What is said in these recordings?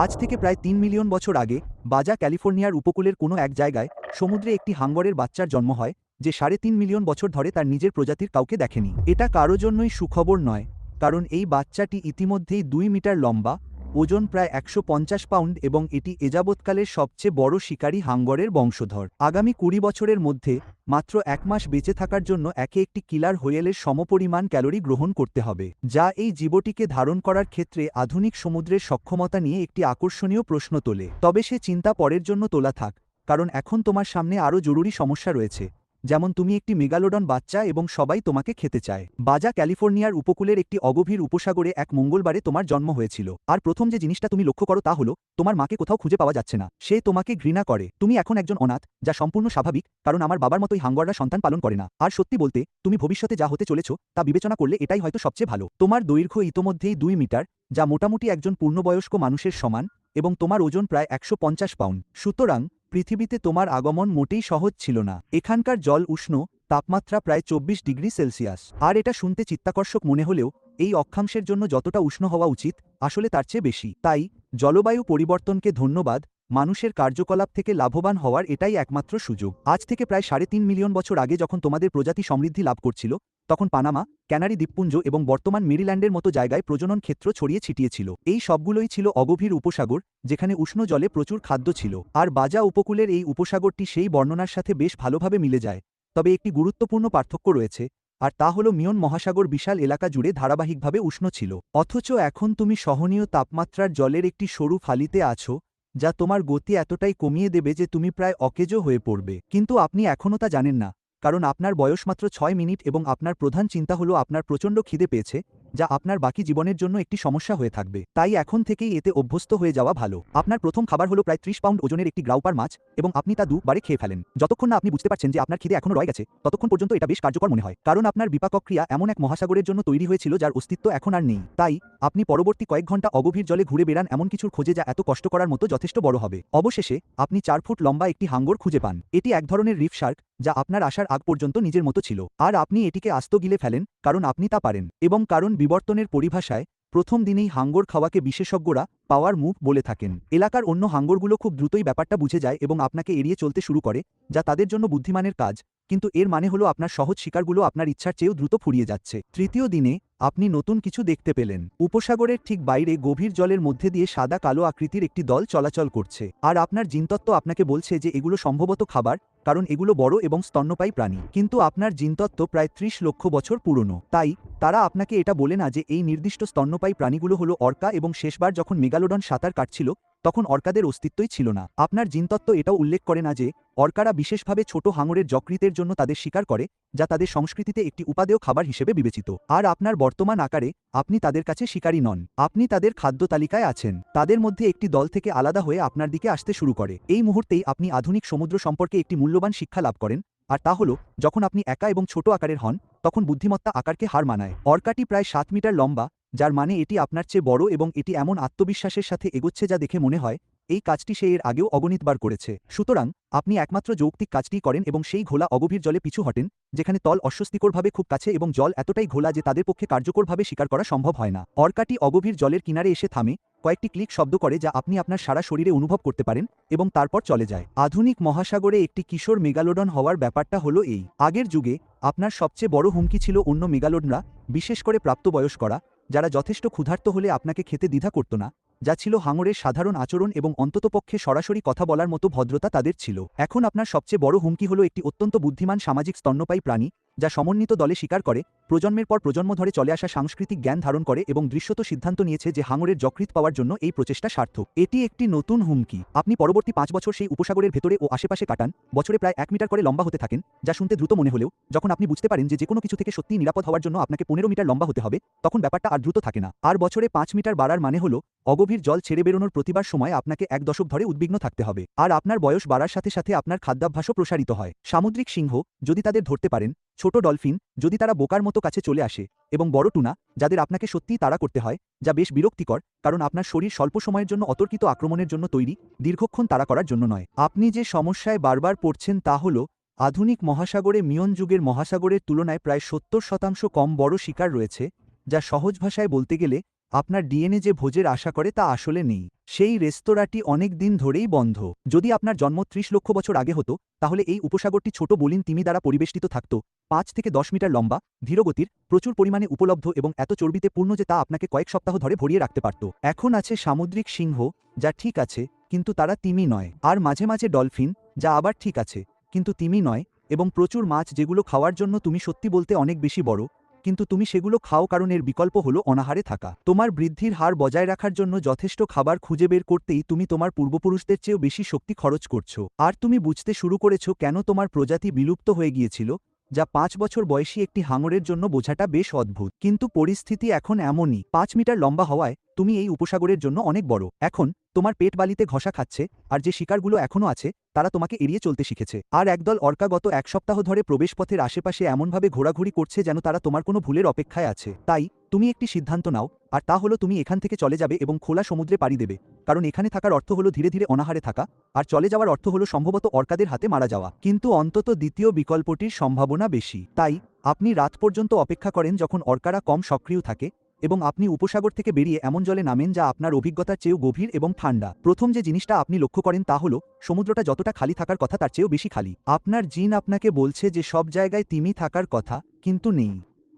আজ থেকে প্রায় ৩ মিলিয়ন বছর আগে বাজা ক্যালিফোর্নিয়ার উপকূলের কোনো এক জায়গায় সমুদ্রে একটি হাঙ্গরের বাচ্চার জন্ম হয়, যে ৩.৫ মিলিয়ন বছর ধরে তার নিজের প্রজাতির কাউকে দেখেনি। এটা কারো জন্যই সুখবর নয়, কারণ এই বাচ্চাটি ইতিমধ্যেই ২ মিটার লম্বা, ওজন প্রায় ১৫০ পাউন্ড এবং এটি এযাবৎকালের সবচেয়ে বড় শিকারী হাঙ্গরের বংশধর। আগামী ২০ বছরের মধ্যে মাত্র ১ মাস বেঁচে থাকার জন্য একে একটি কিলার হোয়েলের সমপরিমাণ ক্যালোরি গ্রহণ করতে হবে, যা এই জীবটিকে ধারণ করার ক্ষেত্রে আধুনিক সমুদ্রের সক্ষমতা নিয়ে একটি আকর্ষণীয় প্রশ্ন তোলে। তবে সে চিন্তা পরের জন্য তোলা থাক, কারণ এখন তোমার সামনে আরও জরুরি সমস্যা রয়েছে, যেমন তুমি একটি মেগালোডন বাচ্চা এবং সবাই তোমাকে খেতে চায়। বাজা ক্যালিফোর্নিয়ার উপকূলের একটি অগভীর উপসাগরে এক মঙ্গলবারে তোমার জন্ম হয়েছিল। আর প্রথম যে জিনিসটা তুমি লক্ষ্য করো তা হলো তোমার মাকে কোথাও খুঁজে পাওয়া যাচ্ছে না। সে তোমাকে ঘৃণা করে। তুমি এখন একজন অনাথ, যা সম্পূর্ণ স্বাভাবিক, কারণ আমার বাবার মতোই হাঙ্গররা সন্তান পালন করে না। আর সত্যি বলতে, তুমি ভবিষ্যতে যা হতে চলেছ তা বিবেচনা করলে এটাই হয়তো সবচেয়ে ভালো। তোমার দৈর্ঘ্য ইতোমধ্যেই ২ মিটার, যা মোটামুটি একজন পূর্ণবয়স্ক মানুষের সমান, এবং তোমার ওজন প্রায় ১৫০ পাউন্ড। সুতরাং পৃথিবীতে তোমার আগমন মোটেই সহজ ছিল না। এখানকার জল উষ্ণ, তাপমাত্রা প্রায় ২৪ ডিগ্রি সেলসিয়াস। আর এটা শুনতে চিত্তাকর্ষক মনে হলেও এই অক্ষাংশের জন্য যতটা উষ্ণ হওয়া উচিত আসলে তার চেয়ে বেশি। তাই জলবায়ু পরিবর্তনকে ধন্যবাদ, মানুষের কার্যকলাপ থেকে লাভবান হওয়ার এটাই একমাত্র সুযোগ। আজ থেকে প্রায় ৩.৫ মিলিয়ন বছর আগে যখন তোমাদের প্রজাতি সমৃদ্ধি লাভ করছিল, তখন পানামা, ক্যানারি দ্বীপপুঞ্জ এবং বর্তমান মেরিল্যান্ডের মতো জায়গায় প্রজনন ক্ষেত্র ছড়িয়ে ছিটিয়ে ছিল। এই সবগুলোই ছিল অগভীর উপসাগর, যেখানে উষ্ণ জলে প্রচুর খাদ্য ছিল। আর বাজা উপকূলের এই উপসাগরটি সেই বর্ণনার সাথে বেশ ভালোভাবে মিলে যায়। তবে একটি গুরুত্বপূর্ণ পার্থক্য রয়েছে, আর তা হল মিয়ন মহাসাগর বিশাল এলাকা জুড়ে ধারাবাহিকভাবে উষ্ণ ছিল। অথচ এখন তুমি সহনীয় তাপমাত্রার জলের একটি সরু ফালিতে আছো, যা তোমার গতি এতটাই কমিয়ে দেবে যে তুমি প্রায় অকেজো হয়ে পড়বে। কিন্তু আপনি এখনও তা জানেন না, কারণ আপনার বয়স মাত্র ৬ মিনিট এবং আপনার প্রধান চিন্তা হলো আপনার প্রচণ্ড খিদে পেয়েছে, যা আপনার বাকি জীবনের জন্য একটি সমস্যা হয়ে থাকবে। তাই এখন থেকেই এতে অভ্যস্ত হয়ে যাওয়া ভালো। আপনার প্রথম খাবার হলো প্রায় ৩০ পাউন্ড ওজনের একটি গ্রাউপার মাছ, এবং আপনি তা ২ বারে খেয়ে ফেলেন। যতক্ষণ না আপনি বুঝতে পারছেন যে আপনার খিদে এখনও রয়ে গেছে, ততক্ষণ পর্যন্ত এটা বেশ কার্যকর মনে হয়, কারণ আপনার বিপাকক্রিয়া এমন এক মহাসাগরের জন্য তৈরি হয়েছিল যার অস্তিত্ব এখন আর নেই। তাই আপনি পরবর্তী কয়েক ঘন্টা অগভীর জলে ঘুরে বেড়ান এমন কিছুর খোঁজে যা এত কষ্ট করার মতো যথেষ্ট বড় হবে। অবশেষে আপনি ৪ ফুট লম্বা একটি হাঙ্গর খুঁজে পান। এটি এক ধরনের রিফ শার্ক, যা আপনার আসার আগ পর্যন্ত নিজের মতো ছিল। আর আপনি এটিকে আস্ত গিলে ফেলেন, কারণ আপনি তা পারেন। এবং কারণ বিবর্তনের পরিভাষায় প্রথম দিনেই হাঙ্গর খাওয়াকে বিশেষজ্ঞরা পাওয়ার মুভ বলে থাকেন। এলাকার অন্য হাঙ্গরগুলো খুব দ্রুতই ব্যাপারটা বুঝে যায় এবং আপনাকে এড়িয়ে চলতে শুরু করে, যা তাদের জন্য বুদ্ধিমানের কাজ, কিন্তু এর মানে হলো আপনার সহজ শিকারগুলো আপনার ইচ্ছার চেয়েও দ্রুত ফুরিয়ে যাচ্ছে। তৃতীয় দিনে আপনি নতুন কিছু দেখতে পেলেন। উপসাগরের ঠিক বাইরে গভীর জলের মধ্যে দিয়ে সাদা কালো আকৃতির একটি দল চলাচল করছে। আর আপনার জিনতত্ত্ব আপনাকে বলছে যে এগুলো সম্ভবত খাবার, কারণ এগুলো বড় এবং স্তন্যপায়ী প্রাণী। কিন্তু আপনার জিনতত্ত্ব প্রায় ৩০ লক্ষ বছর পুরনো। তাই তারা আপনাকে এটা বলে না যে এই নির্দিষ্ট স্তন্যপায়ী প্রাণীগুলো হলো অর্কা, এবং শেষবার যখন মেগালোডন সাঁতার কাটছিল তখন অর্কাদের অস্তিত্বই ছিল না। আপনার জিনতত্ত্ব এটাও উল্লেখ করে না যে অর্কারা বিশেষভাবে ছোট হাঙরের যকৃতের জন্য তাদের শিকার করে, যা তাদের সংস্কৃতিতে একটি উপাদেয় খাবার হিসেবে বিবেচিত। আর আপনার বর্তমান আকারে আপনি তাদের কাছে শিকারী নন, আপনি তাদের খাদ্য তালিকায় আছেন। তাদের মধ্যে একটি দল থেকে আলাদা হয়ে আপনার দিকে আসতে শুরু করে। এই মুহূর্তেই আপনি আধুনিক সমুদ্র সম্পর্কে একটি মূল্যবান শিক্ষা লাভ করেন, আর তা হলো যখন আপনি একা এবং ছোট আকারের হন, তখন বুদ্ধিমত্তা আকারকে হার মানায়। অর্কাটি প্রায় ৭ মিটার লম্বা, যার মানে এটি আপনার চেয়ে বড়, এবং এটি এমন আত্মবিশ্বাসের সাথে এগোচ্ছে যা দেখে মনে হয় এই কাজটি সে এর আগেও অগণিতবার করেছে। সুতরাং আপনি একমাত্র যৌক্তিক কাজটি করেন এবং সেই ঘোলা অগভীর জলে পিছু হটেন, যেখানে তল অস্বস্তিকরভাবে খুব কাছে এবং জল এতটাই ঘোলা যে তাদের পক্ষে কার্যকরভাবে শিকার করা সম্ভব হয় না। অর্কাটি অগভীর জলের কিনারে এসে থামে, কয়েকটি ক্লিক শব্দ করে যা আপনি আপনার সারা শরীরে অনুভব করতে পারেন, এবং তারপর চলে যায়। আধুনিক মহাসাগরে একটি কিশোর মেগালোডন হওয়ার ব্যাপারটা হলো এই। আগের যুগে আপনার সবচেয়ে বড় হুমকি ছিল অন্য মেগালোডনরা, বিশেষ করে প্রাপ্তবয়স্করা, যারা যথেষ্ট ক্ষুধার্ত হলে আপনাকে খেতে দ্বিধা করত না, যা ছিল হাঙরের সাধারণ আচরণ এবং অন্ততপক্ষে সরাসরি কথা বলার মতো ভদ্রতা তাদের ছিল। এখন আপনার সবচেয়ে বড় হুমকি হলো একটি অত্যন্ত বুদ্ধিমান সামাজিক স্তন্যপায়ী প্রাণী, যা সমন্বিত দলে শিকার করে, প্রজন্মের পর প্রজন্ম ধরে চলে আসা সাংস্কৃতিক জ্ঞান ধারণ করে এবং দৃশ্যত সিদ্ধান্ত নিয়েছে যে হাঙরের যকৃৎ পাওয়ার জন্য এই প্রচেষ্টা সার্থক। এটি একটি নতুন হুমকি। আপনি পরবর্তী ৫ বছর সেই উপসাগরের ভেতরে ও আশেপাশে কাটান, বছরে প্রায় ১ মিটার করে লম্বা হতে থাকেন, যা শুনতে দ্রুত মনে হলেও যখন আপনি বুঝতে পারেন যে যেকোনো কিছু থেকে সত্যিই নিরাপদ হওয়ার জন্য আপনাকে ১৫ মিটার লম্বা হতে হবে, তখন ব্যাপারটা আর দ্রুত থাকে না। আর বছরে ৫ মিটার বাড়ার মানে হলো অগভীর জল ছেড়ে বেরোনোর প্রতিবার সময় আপনাকে ১ দশক ধরে উদ্বিগ্ন থাকতে হবে। আর আপনার বয়স বাড়ার সাথে সাথে আপনার খাদ্যাভ্যাসও প্রসারিত হয়। সামুদ্রিক সিংহ, যদি তাদের ধরতে পারেন, ছোট ডলফিন, যদি তারা বোকার মতো কাছে চলে আসে, এবং বড় টুনা, যাদের আপনাকে সত্যিই তাড়া করতে হয়, যা বেশ বিরক্তিকর, কারণ আপনার শরীর স্বল্প সময়ের জন্য অতর্কিত আক্রমণের জন্য তৈরি, দীর্ঘক্ষণ তাড়া করার জন্য নয়। আপনি যে সমস্যায় বারবার পড়ছেন তা হল আধুনিক মহাসাগরে মিয়ন যুগের মহাসাগরের তুলনায় প্রায় ৭০% কম বড় শিকার রয়েছে, যা সহজ ভাষায় বলতে গেলে আপনার ডিএনএ যে ভোজের আশা করে তা আসলে নেই। সেই রেস্তোরাঁটি অনেক দিন ধরেই বন্ধ। যদি আপনার জন্ম ৩০ লক্ষ বছর আগে হতো, তাহলে এই উপসাগরটি ছোট বলিন তিমি দ্বারা পরিবেষ্টিত থাকত, ৫ থেকে ১০ মিটার লম্বা, ধীরগতির, প্রচুর পরিমাণে উপলব্ধ এবং এত চর্বিতে পূর্ণ যে তা আপনাকে কয়েক সপ্তাহ ধরে ভরিয়ে রাখতে পারত। এখন আছে সামুদ্রিক সিংহ, যা ঠিক আছে, কিন্তু তারা তিমি নয়। আর মাঝে মাঝে ডলফিন, যা আবার ঠিক আছে, কিন্তু তিমি নয়, এবং প্রচুর মাছ যেগুলো খাওয়ার জন্য তুমি সত্যি বলতে অনেক বেশি বড়, কিন্তু তুমি সেগুলো খাও কারণ এর বিকল্প হলো অনাহারে থাকা। তোমার বৃদ্ধির হার বজায় রাখার জন্য যথেষ্ট খাবার খুঁজে বের করতেই তুমি তোমার পূর্বপুরুষদের চেয়েও বেশি শক্তি খরচ করছো। আর তুমি বুঝতে শুরু করেছো কেন তোমার প্রজাতি বিলুপ্ত হয়ে গিয়েছিল, যা ৫ বছর বয়সী একটি হাঙরের জন্য বোঝাটা বেশ অদ্ভুত। কিন্তু পরিস্থিতি এখন এমনই। ৫ মিটার লম্বা হওয়ায় তুমি এই উপসাগরের জন্য অনেক বড়। এখন তোমার পেট বালিতে ঘষা খাচ্ছে, আর যে শিকারগুলো এখনও আছে তারা তোমাকে এড়িয়ে চলতে শিখেছে। আর একদল অর্কা গত ১ সপ্তাহ ধরে প্রবেশপথের আশেপাশে এমনভাবে ঘোরাঘুরি করছে যেন তারা তোমার কোনো ভুলের অপেক্ষায় আছে। তাই তুমি একটি সিদ্ধান্ত নাও, আর তা হলো তুমি এখান থেকে চলে যাবে এবং খোলা সমুদ্রে পাড়ি দেবে, কারণ এখানে থাকার অর্থ হলো ধীরে ধীরে অনাহারে থাকা, আর চলে যাওয়ার অর্থ হলো সম্ভবত অর্কাদের হাতে মারা যাওয়া। কিন্তু অন্তত দ্বিতীয় বিকল্পটির সম্ভাবনা বেশি। তাই আপনি রাত পর্যন্ত অপেক্ষা করেন যখন অর্কারা কম সক্রিয় থাকে, এবং আপনি উপসাগর থেকে বেরিয়ে এমন জলে নামেন যা আপনার অভিজ্ঞতার চেয়েও গভীর এবং ঠান্ডা। প্রথম যে জিনিসটা আপনি লক্ষ্য করেন তা হলো সমুদ্রটা যতটা খালি থাকার কথা তার চেয়েও বেশি খালি। আপনার জিন আপনাকে বলছে যে সব জায়গায় তিমি থাকার কথা, কিন্তু নেই।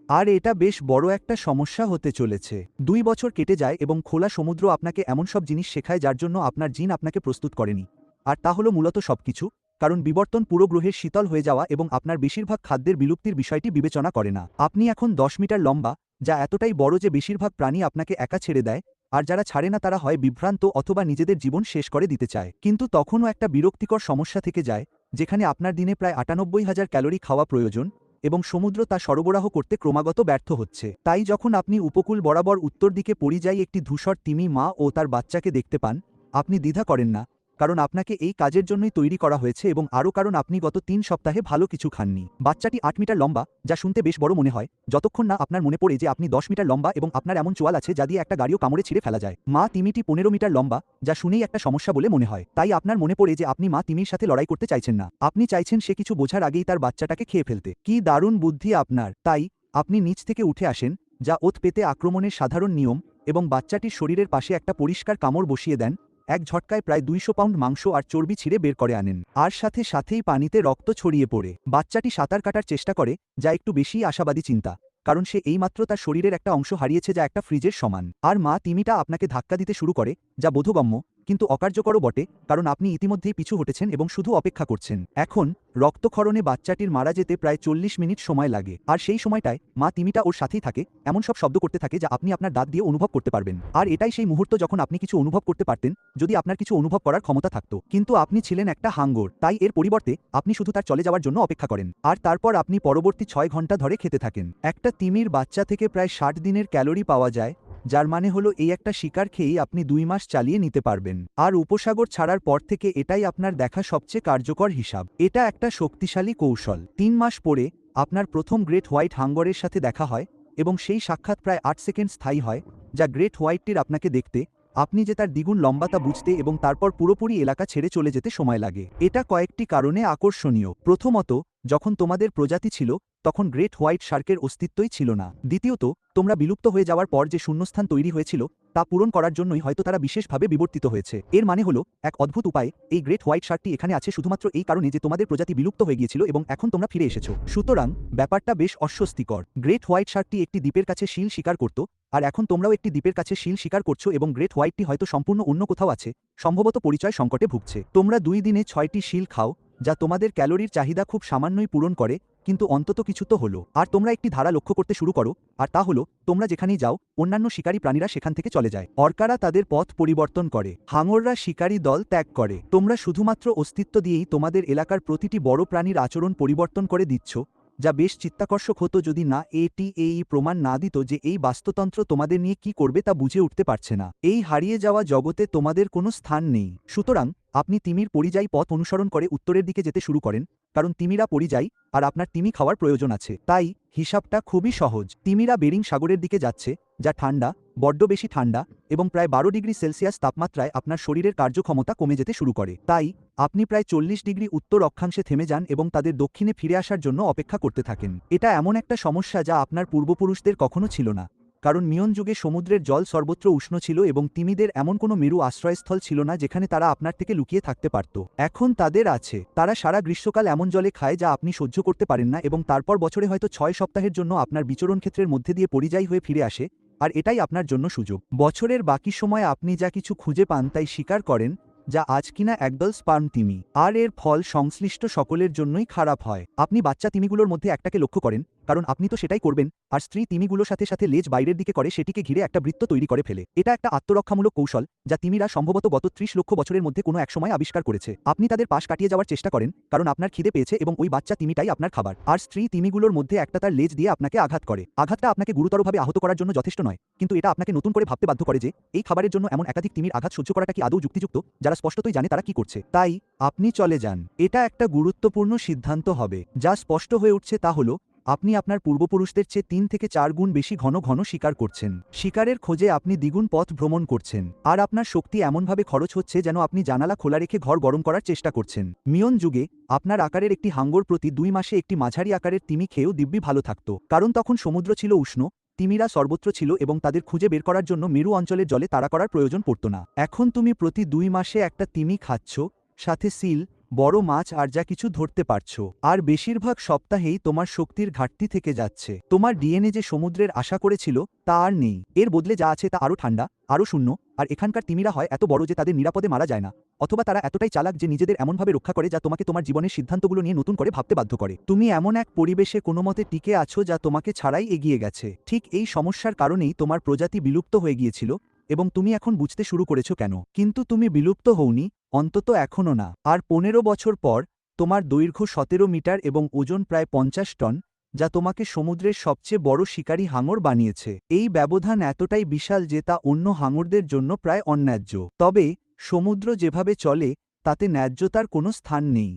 আর এটা বেশ বড় একটা সমস্যা হতে চলেছে। ২ বছর কেটে যায় এবং খোলা সমুদ্র আপনাকে এমন সব জিনিস শেখায় যার জন্য আপনার জিন আপনাকে প্রস্তুত করেনি। আর তা হলো মূলত সবকিছু, কারণ বিবর্তন পুরো গ্রহের শীতল হয়ে যাওয়া এবং আপনার বেশিরভাগ খাদ্যের বিলুপ্তির বিষয়টি বিবেচনা করে না। আপনি এখন ১০ মিটার লম্বা, যা এতটাই বড় যে বেশিরভাগ প্রাণী আপনাকে একা ছেড়ে দেয়, আর যারা ছাড়ে না তারা হয় বিভ্রান্ত অথবা নিজেদের জীবন শেষ করে দিতে চায়। কিন্তু তখনও একটা বিরক্তিকর সমস্যা থেকে যায়, যেখানে আপনার দিনে প্রায় ৯৮,০০০ ক্যালোরি খাওয়া প্রয়োজন, এবং সমুদ্র তা সরবরাহ করতে ক্রমাগত ব্যর্থ হচ্ছে। তাই যখন আপনি উপকূল বরাবর উত্তর দিকে পরিযায়ী একটি ধূসর তিমি মা ও তার বাচ্চাকে দেখতে পান, আপনি দ্বিধা করেন না, কারণ আপনাকে এই কাজের জন্যই তৈরি করা হয়েছে এবং আরও কারণ আপনি গত ৩ সপ্তাহে ভালো কিছু খাননি। বাচ্চাটি ৮ মিটার লম্বা, যা শুনতে বেশ বড় মনে হয়, যতক্ষণ না আপনার মনে পড়ে যে আপনি ১০ মিটার লম্বা এবং আপনার এমন চোয়াল আছে যা দিয়ে একটা গাড়িও কামড়ে ছিঁড়ে ফেলা যায়। মা তিমিটি ১৫ মিটার লম্বা, যা শুনেই একটা সমস্যা বলে মনে হয়। তাই আপনার মনে পড়ে যে আপনি মা তিমির সাথে লড়াই করতে চাইছেন না, আপনি চাইছেন সে কিছু বোঝার আগেই তার বাচ্চাটাকে খেয়ে ফেলতে। কি দারুণ বুদ্ধি আপনার! তাই আপনি নিচ থেকে উঠে আসেন, যা ওত পেতে আক্রমণের সাধারণ নিয়ম, এবং বাচ্চাটির শরীরের পাশে একটা পরিষ্কার কামড় বসিয়ে দেন। এক ঝটকায় প্রায় ২০০ পাউন্ড মাংস আর চর্বি ছিঁড়ে বের করে আনেন, আর সাথে সাথেই পানিতে রক্ত ছড়িয়ে পড়ে। বাচ্চাটি সাঁতার কাটার চেষ্টা করে, যা একটু বেশিই আশাবাদী চিন্তা, কারণ সে এইমাত্র তার শরীরের একটা অংশ হারিয়েছে যা একটা ফ্রিজের সমান। আর মা তিমিটা আপনাকে ধাক্কা দিতে শুরু করে, যা বোধগম্য, কিন্তু অকার্যকরও বটে, কারণ আপনি ইতিমধ্যেই পিছু হটেছেন এবং শুধু অপেক্ষা করছেন। এখন রক্তক্ষরণে বাচ্চাটির মারা যেতে প্রায় ৪০ মিনিট সময় লাগে, আর সেই সময়টায় মা তিমিটা ওর সাথেই থাকে, এমন সব শব্দ করতে থাকে যা আপনি আপনার দাঁত দিয়ে অনুভব করতে পারবেন। আর এটাই সেই মুহূর্ত যখন আপনি কিছু অনুভব করতে পারতেন, যদি আপনার কিছু অনুভব করার ক্ষমতা থাকতো। কিন্তু আপনি ছিলেন একটা হাঙ্গর, তাই এর পরিবর্তে আপনি শুধু তার চলে যাওয়ার জন্য অপেক্ষা করেন, আর তারপর আপনি পরবর্তী ৬ ঘন্টা ধরে খেতে থাকেন। একটা তিমির বাচ্চা থেকে প্রায় ৬০ দিনের ক্যালোরি পাওয়া যায়, যার মানে হলো এই একটা শিকার খেয়েই আপনি ২ মাস চালিয়ে নিতে পারবেন। আর উপসাগর ছাড়ার পর থেকে এটাই আপনার দেখা সবচেয়ে কার্যকর হিসাব। এটা একটা শক্তিশালী কৌশল। ৩ মাস পরে আপনার প্রথম গ্রেট হোয়াইট হাঙ্গরের সাথে দেখা হয়, এবং সেই সাক্ষাৎ প্রায় ৮ সেকেন্ড স্থায়ী হয়, যা গ্রেট হোয়াইটটির আপনাকে দেখতে, আপনি যে তার দ্বিগুণ লম্বা তা বুঝতে এবং তারপর পুরোপুরি এলাকা ছেড়ে চলে যেতে সময় লাগে। এটা কয়েকটি কারণে আকর্ষণীয়। প্রথমত, যখন তোমাদের প্রজাতি ছিল, তখন গ্রেট হোয়াইট শার্কের অস্তিত্বই ছিল না। দ্বিতীয়ত, তোমরা বিলুপ্ত হয়ে যাওয়ার পর যে শূন্যস্থান তৈরি হয়েছিল তা পূরণ করার জন্যই হয়তো তারা বিশেষভাবে বিবর্তিত হয়েছে। এর মানে হলো, এক অদ্ভুত উপায়ে এই গ্রেট হোয়াইট শার্কটি এখানে আছে শুধুমাত্র এই কারণে যে তোমাদের প্রজাতি বিলুপ্ত হয়ে গিয়েছিল এবং এখন তোমরা ফিরে এসেছো। সুতরাং ব্যাপারটা বেশ অস্বস্তিকর। গ্রেট হোয়াইট শার্কটি একটি দ্বীপের কাছে শিল শিকার করত, আর এখন তোমরাও একটি দ্বীপের কাছে শিল শিকার করছো এবং গ্রেট হোয়াইটটি হয়তো সম্পূর্ণ অন্য কোথাও আছে, সম্ভবত পরিচয় সংকটে ভুগছে। তোমরা ২ দিনে ৬টি শিল খাও, যা তোমাদের ক্যালোরির চাহিদা খুব সামান্যই পূরণ করে, কিন্তু অন্তত কিছু তো হলো। আর তোমরা একটি ধারা লক্ষ্য করতে শুরু করো, আর তা হলো, তোমরা যেখানেই যাও অন্যান্য শিকারী প্রাণীরা সেখান থেকে চলে যায়। অর্কারা তাদের পথ পরিবর্তন করে, হাঙররা শিকারী দল ত্যাগ করে। তোমরা শুধুমাত্র অস্তিত্ব দিয়েই তোমাদের এলাকার প্রতিটি বড় প্রাণীর আচরণ পরিবর্তন করে দিচ্ছ, যা বেশ চিত্তাকর্ষক হতো যদি না এটি এই প্রমাণ না দিত যে এই বাস্তুতন্ত্র তোমাদের নিয়ে কি করবে তা বুঝে উঠতে পারছে না। এই হারিয়ে যাওয়া জগতে তোমাদের কোনো স্থান নেই। সুতরাং আপনি তিমির পরিযায়ী পথ অনুসরণ করে উত্তরের দিকে যেতে শুরু করেন, কারণ তিমিরা পরিযায়ী আর আপনার তিমি খাওয়ার প্রয়োজন আছে। তাই হিসাবটা খুবই সহজ। তিমিরা বেরিং সাগরের দিকে যাচ্ছে, যা ঠান্ডা, বড্ড বেশি ঠান্ডা, এবং প্রায় ১২ ডিগ্রি সেলসিয়াস তাপমাত্রায় আপনার শরীরের কার্যক্ষমতা কমে যেতে শুরু করে। তাই আপনি প্রায় ৪০ ডিগ্রি উত্তর অক্ষাংশে থেমে যান এবং তাদের দক্ষিণে ফিরে আসার জন্য অপেক্ষা করতে থাকেন। এটা এমন একটা সমস্যা যা আপনার পূর্বপুরুষদের কখনো ছিল না, কারণ মিয়ন যুগে সমুদ্রের জল সর্বত্র উষ্ণ ছিল এবং তিমিদের এমন কোনো মেরু আশ্রয়স্থল ছিল না যেখানে তারা আপনার থেকে লুকিয়ে থাকতে পারত। এখন তাদের আছে। তারা সারা গ্রীষ্মকাল এমন জলে খায় যা আপনি সহ্য করতে পারেন না এবং তারপর বছরে হয়তো 6 সপ্তাহের জন্য আপনার বিচরণ ক্ষেত্রের মধ্যে দিয়ে পরিযায়ী হয়ে ফিরে আসে, আর এটাই আপনার জন্য সুযোগ। বছরের বাকি সময় আপনি যা কিছু খুঁজে পান তাই শিকার করেন, যা আজ কিনা একদল স্পার্ম তিমি, আর এর ফল সংশ্লিষ্ট সকলের জন্যই খারাপ হয়। আপনি বাচ্চা তিমিগুলোর মধ্যে একটাকে লক্ষ্য করেন, কারণ আপনি তো সেটাই করবেন, আর স্ত্রী তিমিগুলোর সাথে সাথে লেজ বাইরের দিকে করে সেটিকে ঘিরে একটা বৃত্ত তৈরি করে ফেলে। এটা একটা আত্মরক্ষামূলক কৌশল যা তিমিরা সম্ভবত গত 30 লক্ষ বছরের মধ্যে কোনো এক সময় আবিষ্কার করেছে। আপনি তাদের পাশ কাটিয়ে যাওয়ার চেষ্টা করেন, কারণ আপনার খিদে পেয়েছে এবং ওই বাচ্চা তিমিটাই আপনার খাবার। আর স্ত্রী তিমিগুলোর মধ্যে একটা তার লেজ দিয়ে আপনাকে আঘাত করে। আঘাতটা আপনাকে গুরুতরভাবে আহত করার জন্য যথেষ্ট নয়, কিন্তু এটা আপনাকে নতুন করে ভাবতে বাধ্য করে যে এই খাবারের জন্য এমন একাধিক তিমির আঘাত সহ্য করাটা কি আদৌ যুক্তিযুক্ত, যারা স্পষ্টতই জানে তারা কি করছে। তাই আপনি চলে যান। এটা একটা গুরুত্বপূর্ণ সিদ্ধান্ত হবে। যা স্পষ্ট হয়ে উঠছে তা হলো আপনি আপনার পূর্বপুরুষদের চেয়ে 3 থেকে 4 গুণ বেশি ঘন ঘন শিকার করছেন। শিকারের খোঁজে আপনি দ্বিগুণ পথ ভ্রমণ করছেন, আর আপনার শক্তি এমনভাবে খরচ হচ্ছে যেন আপনি জানালা খোলা রেখে ঘর গরম করার চেষ্টা করছেন। মিয়ন যুগে আপনার আকারের একটি হাঙ্গর প্রতি 2 মাসে একটি মাঝারি আকারের তিমি খেয়েও দিব্যি ভালো থাকত, কারণ তখন সমুদ্র ছিল উষ্ণ, তিমিরা সর্বত্র ছিল এবং তাদের খুঁজে বের করার জন্য মেরু অঞ্চলের জলে তাড়া করার প্রয়োজন পড়ত না। এখন তুমি প্রতি 2 মাসে একটা তিমি খাচ্ছ, সাথে সিল, বড় মাছ আর যা কিছু ধরতে পারছো, আর বেশিরভাগ সপ্তাহেই তোমার শক্তির ঘাটতি থেকে যাচ্ছে। তোমার ডিএনএ যে সমুদ্রের আশা করেছিল তা আর নেই। এর বদলে যা আছে তা আরও ঠান্ডা, আরও শূন্য, আর এখানকার তিমিরা হয় এত বড় যে তাদের নিরাপদে মারা যায় না, অথবা তারা এতটাই চালাক যে নিজেদের এমনভাবে রক্ষা করে যা তোমাকে তোমার জীবনের সিদ্ধান্তগুলো নিয়ে নতুন করে ভাবতে বাধ্য করে। তুমি এমন এক পরিবেশে কোনোমতে টিকে আছো যা তোমাকে ছাড়াই এগিয়ে গেছে। ঠিক এই সমস্যার কারণেই তোমার প্রজাতি বিলুপ্ত হয়ে গিয়েছিল এবং তুমি এখন বুঝতে শুরু করেছো কেন। কিন্তু তুমি বিলুপ্ত হওনি, অন্তত এখনও না। আর 15 বছর পর তোমার দৈর্ঘ্য 17 মিটার এবং ওজন প্রায় 50 টন, যা তোমাকে সমুদ্রের সবচেয়ে বড় শিকারী হাঙর বানিয়েছে। এই ব্যবধান এতটাই বিশাল যে তা অন্য হাঙরদের জন্য প্রায় অন্যায্য। তবে সমুদ্র যেভাবে চলে তাতে ন্যায্যতার কোনো স্থান নেই।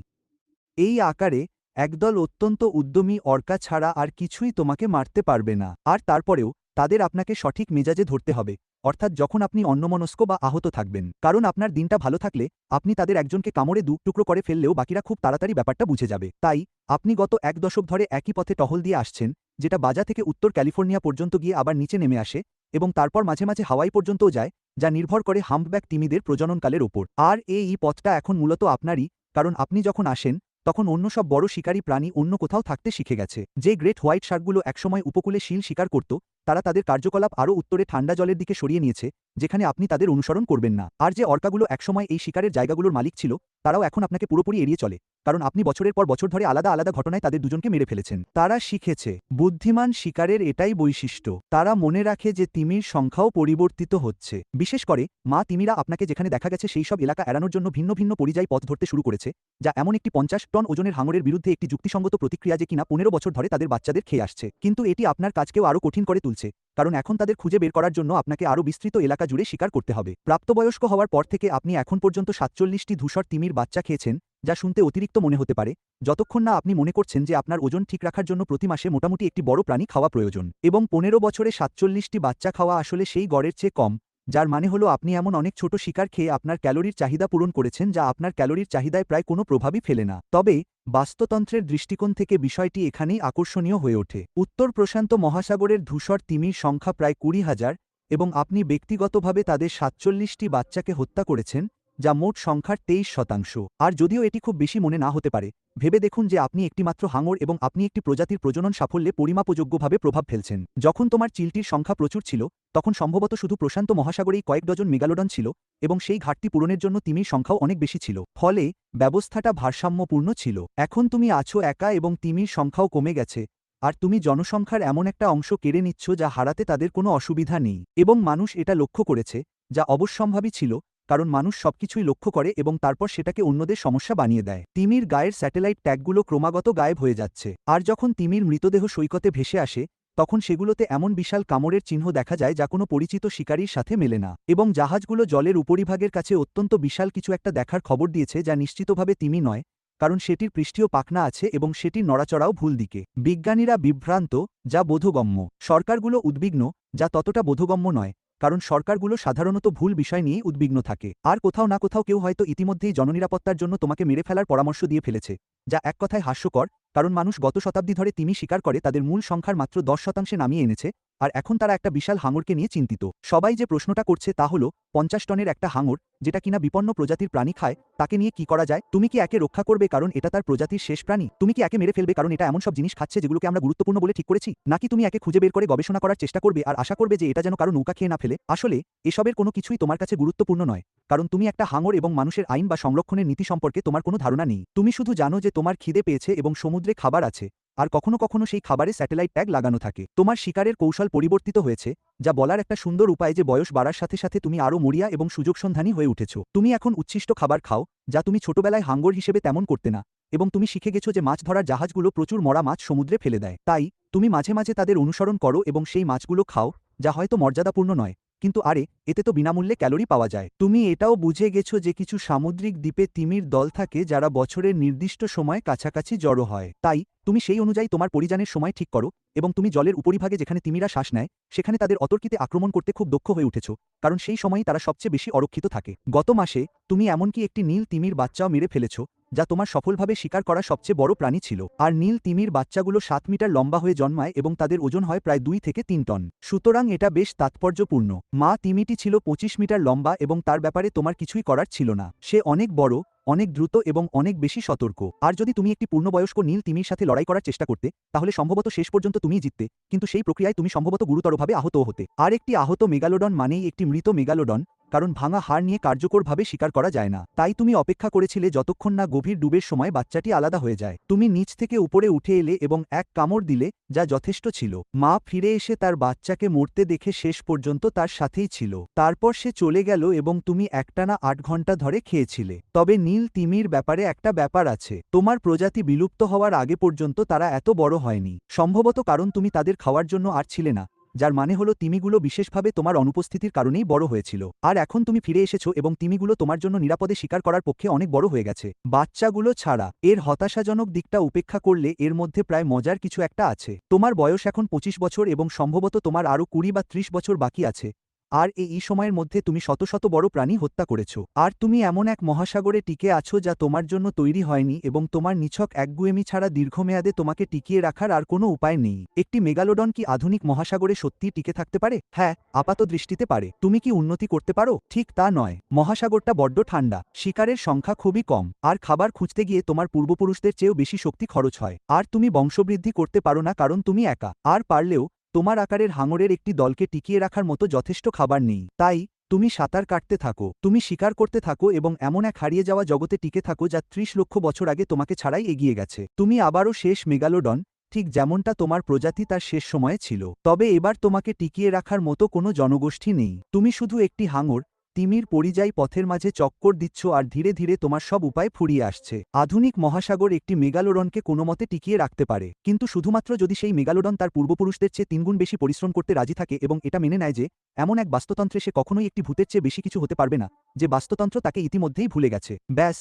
এই আকারে একদল অত্যন্ত উদ্যমী অর্কা ছাড়া আর কিছুই তোমাকে মারতে পারবে না। আর তারপরেও তাদের আপনাকে সঠিক মেজাজে ধরতে হবে, অর্থাৎ যখন আপনি অন্যমনস্ক বা আহত থাকবেন। কারণ আপনার দিনটা ভালো থাকলে আপনি তাদের একজনকে কামড়ে 2 টুকরো করে ফেললেও বাকিরা খুব তাড়াতাড়ি ব্যাপারটা বুঝে যাবে। তাই আপনি গত 1 দশক ধরে একই পথে টহল দিয়ে আসছেন, যেটা বাজা থেকে উত্তর ক্যালিফোর্নিয়া পর্যন্ত গিয়ে আবার নিচে নেমে আসে এবং তারপর মাঝে মাঝে হাওয়াই পর্যন্তও যায়, যা নির্ভর করে হাম্পব্যাক তিমিদের প্রজননকালের ওপর। আর এই পথটা এখন মূলত আপনারই, কারণ আপনি যখন আসেন তখন অন্য সব বড় শিকারী প্রাণী অন্য কোথাও থাকতে শিখে গেছে। যে গ্রেট হোয়াইট শার্কগুলো একসময় উপকূলে শিল শিকার করত, তারা তাদের কার্যকলাপ আরও উত্তরে ঠান্ডা জলের দিকে সরিয়ে নিয়েছে, যেখানে আপনি তাদের অনুসরণ করবেন না। আর যে অর্কাগুলো একসময় এই শিকারের জায়গাগুলোর মালিক ছিল, তারাও এখন আপনাকে পুরোপুরি এড়িয়ে চলে, কারণ আপনি বছরের পর বছর ধরে আলাদা আলাদা ঘটনায় তাদের দুজনকে মেরে ফেলেছেন। তারা শিখেছে। বুদ্ধিমান শিকারের এটাই বৈশিষ্ট্য। তারা মনে রাখে যে তিমির সংখ্যাও পরিবর্তিত হচ্ছে। বিশেষ করে মা তিমিরা আপনাকে যেখানে দেখা গেছে সেই সব এলাকা এড়ানোর জন্য ভিন্ন ভিন্ন পরিযায়ী পথ ধরতে শুরু করেছে, যা এমন একটি 50 টন ওজনের হাঙরের বিরুদ্ধে একটি যুক্তিসঙ্গত প্রতিক্রিয়া যে কিনা 15 বছর ধরে তাদের বাচ্চাদের খেয়ে আসছে। কিন্তু এটি আপনার কাজকেও আরও কঠিন করে তুলছে, কারণ এখন তাদের খুঁজে বের করার জন্য আপনাকে আরও বিস্তৃত এলাকা জুড়ে শিকার করতে হবে। প্রাপ্তবয়স্ক হওয়ার পর থেকে আপনি এখন পর্যন্ত 47টি ধূসর তিমির বাচ্চা খেয়েছেন, যা শুনতে অতিরিক্ত মনে হতে পারে, যতক্ষণ না আপনি মনে করছেন যে আপনার ওজন ঠিক রাখার জন্য প্রতি মাসে মোটামুটি একটি বড় প্রাণী খাওয়া প্রয়োজন। এবং 15 বছরে 47টি বাচ্চা খাওয়া আসলে সেই গড়ের চেয়ে কম, যার মানে হলো আপনি এমন অনেক ছোট শিকার খেয়ে আপনার ক্যালোরির চাহিদা পূরণ করেছেন যা আপনার ক্যালোরির চাহিদায় প্রায় কোনো প্রভাবই ফেলে না। তবে বাস্তুতন্ত্রের দৃষ্টিকোণ থেকে বিষয়টি এখানেই আকর্ষণীয় হয়ে ওঠে। উত্তর প্রশান্ত মহাসাগরের ধূসর তিমির সংখ্যা প্রায় 20,000 এবং আপনি ব্যক্তিগতভাবে তাদের 47টি বাচ্চাকে হত্যা করেছেন, যা মোট সংখ্যার 23%। আর যদিও এটি খুব বেশি মনে না হতে পারে, ভেবে দেখুন যে আপনি একটিমাত্র হাঙর এবং আপনি একটি প্রজাতির প্রজনন সাফল্যে পরিমাপযোগ্যভাবে প্রভাব ফেলছেন। যখন তোমার চিলটির সংখ্যা প্রচুর ছিল, তখন সম্ভবত শুধু প্রশান্ত মহাসাগরেই কয়েক ডজন মেগালোডন ছিল এবং সেই ঘাটতি পূরণের জন্য তিমির সংখ্যাও অনেক বেশি ছিল। ফলে ব্যবস্থাটা ভারসাম্যপূর্ণ ছিল। এখন তুমি আছো একা এবং তিমির সংখ্যাও কমে গেছে, আর তুমি জনসংখ্যার এমন একটা অংশ কেড়ে নিচ্ছ যা হারাতে তাদের কোনো অসুবিধা নেই। এবং মানুষ এটা লক্ষ্য করেছে, যা অবশ্যম্ভাবী ছিল, কারণ মানুষ সবকিছুই লক্ষ্য করে এবং তারপর সেটাকে অন্যদের সমস্যা বানিয়ে দেয়। তিমির গায়ের স্যাটেলাইট ট্যাগগুলো ক্রমাগত গায়েব হয়ে যাচ্ছে, আর যখন তিমির মৃতদেহ সৈকতে ভেসে আসে তখন সেগুলোতে এমন বিশাল কামড়ের চিহ্ন দেখা যায় যা কোনো পরিচিত শিকারীর সাথে মেলে না। এবং জাহাজগুলো জলের উপরিভাগের কাছে অত্যন্ত বিশাল কিছু একটা দেখার খবর দিয়েছে যা নিশ্চিতভাবে তিমি নয়, কারণ সেটির পৃষ্ঠীয় পাখনা আছে এবং সেটির নড়াচড়াও ভুল দিকে। বিজ্ঞানীরা বিভ্রান্ত, যা বোধগম্য। সরকারগুলো উদ্বিগ্ন, যা ততটা বোধগম্য নয়, কারণ সরকারগুলো সাধারণত ভুল বিষয় নিয়েই উদ্বিগ্ন থাকে। আর কোথাও না কোথাও কেউ হয়তো ইতিমধ্যেই জননিরাপত্তার জন্য তোমাকে মেরে ফেলার পরামর্শ দিয়ে ফেলেছে, যা এক কথায় হাস্যকর, কারণ মানুষ গত শতাব্দী ধরে তিমি শিকার করে তাদের মূল সংখ্যার মাত্র 10% নামিয়ে এনেছে, আর এখন তারা একটা বিশাল হাঙরকে নিয়ে চিন্তিত। সবাই যে প্রশ্নটা করছে তা হলো 50 টনের একটা হাঙর, যেটা কিনা বিপন্ন প্রজাতির প্রাণী খায়, তাকে নিয়ে কি করা যায়? তুমি কি একে রক্ষা করবে কারণ এটা তার প্রজাতির শেষ প্রাণী? তুমি কি একে মেরে ফেলবে কারণ এটা এমন সব জিনিস খাচ্ছে যেগুলোকে আমরা গুরুত্বপূর্ণ বলে ঠিক করেছি? নাকি তুমি একে খুঁজে বের করে গবেষণা করার চেষ্টা করবে আর আশা করবে যে এটা যেন কারো নৌকা খেয়ে না ফেলে? আসলে এসবের কোনো কিছুই তোমার কাছে গুরুত্বপূর্ণ নয়, কারণ তুমি একটা হাঙর এবং মানুষের আইন বা সংরক্ষণের নীতি সম্পর্কে তোমার কোনো ধারণা নেই। তুমি শুধু জানো যে তোমার খিদে পেয়েছে এবং সমুদ্রে খাবার আছে, আর কখনো কখনো সেই খাবারে স্যাটেলাইট ট্যাগ লাগানো থাকে। তোমার শিকারের কৌশল পরিবর্তিত হয়েছে, যা বলার একটা সুন্দর উপায় যে বয়স বাড়ার সাথে সাথে তুমি আরও মরিয়া এবং সুযোগসন্ধানী হয়ে উঠেছো। তুমি এখন উচ্ছিষ্ট খাবার খাও, যা তুমি ছোটবেলায় হাঙ্গর হিসেবে তেমন করতে না, এবং তুমি শিখে গেছো যে মাছ ধরার জাহাজগুলো প্রচুর মরা মাছ সমুদ্রে ফেলে দেয়। তাই তুমি মাঝে মাঝে তাদের অনুসরণ করো এবং সেই মাছগুলো খাও, যা হয়তো মর্যাদাপূর্ণ নয়, কিন্তু আরে, এতে তো বিনামূল্যে ক্যালোরি পাওয়া যায়। তুমি এটাও বুঝে গেছো যে কিছু সামুদ্রিক দ্বীপে তিমির দল থাকে যারা বছরের নির্দিষ্ট সময় কাছাকাছি জড়ো হয়। তাই তুমি সেই অনুযায়ী তোমার পরিযানের সময় ঠিক করো, এবং তুমি জলের উপরিভাগে যেখানে তিমিরা শ্বাস নেয় সেখানে তাদের অতর্কিতে আক্রমণ করতে খুব দক্ষ হয়ে উঠেছো, কারণ সেই সময়ই তারা সবচেয়ে বেশি অরক্ষিত থাকে। গত মাসে তুমি এমনকি একটি নীল তিমির বাচ্চাও মেরে ফেলেছো, যা তোমার সফলভাবে শিকার করা সবচেয়ে বড় প্রাণী ছিল। আর নীল তিমির বাচ্চাগুলো 7 মিটার লম্বা হয়ে জন্মায় এবং তাদের ওজন হয় প্রায় 2 থেকে 3 টন। সুতরাং এটা বেশ তাৎপর্যপূর্ণ। মা তিমিটি ছিল 25 মিটার লম্বা এবং তার ব্যাপারে তোমার কিছুই করার ছিল না। সে অনেক বড়, অনেক দ্রুত এবং অনেক বেশি সতর্ক। আর যদি তুমি একটি পূর্ণবয়স্ক নীল তিমির সাথে লড়াই করার চেষ্টা করতে, তাহলে সম্ভবত শেষ পর্যন্ত তুমিই জিততে, কিন্তু সেই প্রক্রিয়ায় তুমি সম্ভবত গুরুতরভাবে আহতও হতে। আর একটি আহত মেগালোডন মানেই একটি মৃত মেগালোডন, কারণ ভাঙা হাড় নিয়ে কার্যকরভাবে শিকার করা যায় না। তাই তুমি অপেক্ষা করেছিলে যতক্ষণ না গভীর ডুবের সময় বাচ্চাটি আলাদা হয়ে যায়। তুমি নিচ থেকে উপরে উঠে এলে এবং এক কামড় দিলে, যা যথেষ্ট ছিল। মা ফিরে এসে তার বাচ্চাকে মরতে দেখে শেষ পর্যন্ত তার সাথেই ছিল। তারপর সে চলে গেল এবং তুমি একটানা 8 ঘন্টা ধরে খেয়েছিলে। তবে নীল তিমির ব্যাপারে একটা ব্যাপার আছে। তোমার প্রজাতি বিলুপ্ত হওয়ার আগে পর্যন্ত তারা এত বড় হয়নি, সম্ভবত কারণ তুমি তাদের খাওয়ার জন্য আর ছিলে না, যার মানে হলো তিমিগুলো বিশেষভাবে তোমার অনুপস্থিতির কারণেই বড় হয়েছিল। আর এখন তুমি ফিরে এসেছো এবং তিমিগুলো তোমার জন্য নিরাপদে শিকার করার পক্ষে অনেক বড় হয়ে গেছে। বাচ্চাগুলো ছাড়া এর হতাশাজনক দিকটা উপেক্ষা করলে এর মধ্যে প্রায় মজার কিছু একটা আছে। তোমার বয়স এখন 25 বছর এবং সম্ভবত তোমার আরও 20 বা 30 বছর বাকি আছে, আর এই সময়ের মধ্যে তুমি শত শত বড় প্রাণী হত্যা করেছো। আর তুমি এমন এক মহাসাগরে টিকে আছো যা তোমার জন্য তৈরি হয়নি, এবং তোমার নিছক একগুয়েমি ছাড়া দীর্ঘমেয়াদে তোমাকে টিকিয়ে রাখার আর কোনো উপায় নেই। একটি মেগালোডন কি আধুনিক মহাসাগরে সত্যিই টিকে থাকতে পারে? হ্যাঁ, আপাত দৃষ্টিতে পারে। তুমি কি উন্নতি করতে পারো? ঠিক তা নয়। মহাসাগরটা বড্ড ঠান্ডা, শিকারের সংখ্যা খুবই কম, আর খাবার খুঁজতে গিয়ে তোমার পূর্বপুরুষদের চেয়েও বেশি শক্তি খরচ হয়। আর তুমি বংশবৃদ্ধি করতে পারো না কারণ তুমি একা। আর পারলেও তোমার আকারের হাঙরের একটি দলকে টিকিয়ে রাখার মতো যথেষ্ট খাবার নেই। তাই তুমি সাঁতার কাটতে থাকো, তুমি শিকার করতে থাকো এবং এমন এক হারিয়ে যাওয়া জগতে টিকে থাকো যা 30 লক্ষ বছর আগে তোমাকে ছাড়াই এগিয়ে গেছে। তুমি আবারও শেষ মেগালোডন, ঠিক যেমনটা তোমার প্রজাতি তার শেষ সময়ে ছিল। তবে এবার তোমাকে টিকিয়ে রাখার মতো কোনো জনগোষ্ঠী নেই। তুমি শুধু একটি হাঙর, তিমির পরিযায়ী পথের মাঝে চক্কর দিচ্ছ, আর ধীরে ধীরে তোমার সব উপায় ফুরিয়ে আসছে। আধুনিক মহাসাগর একটি মেগালোডনকে কোনোমতে টিকিয়ে রাখতে পারে, কিন্তু শুধুমাত্র যদি সেই মেগালোডন তার পূর্বপুরুষদের চেয়ে 3 গুণ বেশি পরিশ্রম করতে রাজি থাকে এবং এটা মেনে নেয় যে এমন এক বাস্তুতন্ত্রে সে কখনোই একটি ভূতের চেয়ে বেশি কিছু হতে পারবে না, যে বাস্তুতন্ত্র তাকে ইতিমধ্যেই ভুলে গেছে। ব্যাস,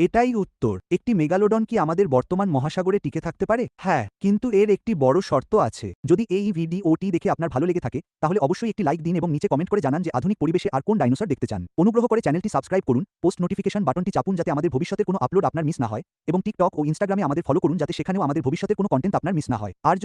এটাই উত্তর। একটি মেগালোডন কি আমাদের বর্তমান মহাসাগরে টিকে থাকতে পারে? হ্যাঁ, কিন্তু এর একটি বড় শর্ত আছে। যদি এই ভিডিওটি দেখে আপনার ভালো লেগে থাকে, তাহলে অবশ্যই একটি লাইক দিন এবং নিচে কমেন্ট করে জানান যে আধুনিক পরিবেশে আর কোন ডাইনোসর দেখতে চান। অনুগ্রহ করে চ্যানেলটি সাবস্ক্রাইব করুন, পোস্ট নোটিফিকেশন বাটনটি চাপুন যাতে আমাদের ভবিষ্যতের কোনো আপলোড আপনার মিস না হয়, এবং টিকটক ও ইনস্টাগ্রামে আমাদের ফলো করুন যাতে সেখানেও আমাদের ভবিষ্যতের কোনো কন্টেন্ট আপনার মিস না হয়। আর